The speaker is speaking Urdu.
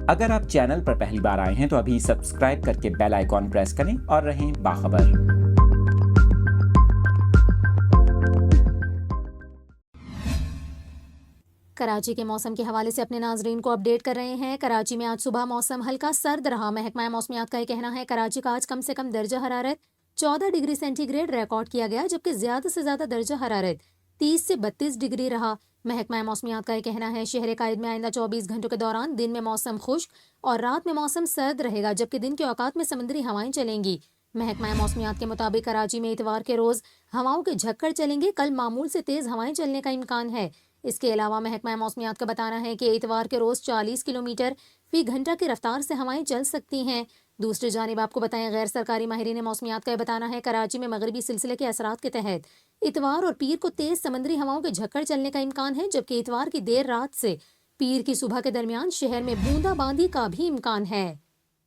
اگر آپ چینل پر پہلی بار آئے ہیں تو ابھی سبسکرائب کر کے بیل آئیکن پریس کریں اور رہیں باخبر۔ کراچی کے موسم کے حوالے سے اپنے ناظرین کو اپڈیٹ کر رہے ہیں۔ کراچی میں آج صبح موسم ہلکا سرد رہا۔ محکمہ موسمیات کا یہ کہنا ہے کراچی کا آج کم سے کم درجہ حرارت 14 ڈگری سینٹی گریڈ ریکارڈ کیا گیا، جبکہ زیادہ سے زیادہ درجہ حرارت 30 سے 32 ڈگری رہا۔ محکمہ موسمیات کا یہ کہنا ہے شہر قائد میں آئندہ 24 گھنٹوں کے دوران دن میں موسم خشک اور رات میں موسم سرد رہے گا، جبکہ دن کے اوقات میں سمندری ہوائیں چلیں گی۔ محکمہ موسمیات کے مطابق کراچی میں اتوار کے روز ہواؤں کے جھکڑ چلیں گے، کل معمول سے تیز ہوائیں چلنے کا امکان ہے۔ اس کے علاوہ محکمہ موسمیات کا بتانا ہے کہ اتوار کے روز 40 کلومیٹر فی گھنٹہ کی رفتار سے ہوائیں چل سکتی ہیں۔ دوسری جانب آپ کو بتائیں غیر سرکاری ماہرین موسمیات کا یہ بتانا ہے کراچی میں مغربی سلسلے کے اثرات کے تحت اتوار اور پیر کو تیز سمندری ہواؤں کے جھکڑ چلنے کا امکان ہے، جبکہ اتوار کی دیر رات سے پیر کی صبح کے درمیان شہر میں بوندا باندی کا بھی امکان ہے۔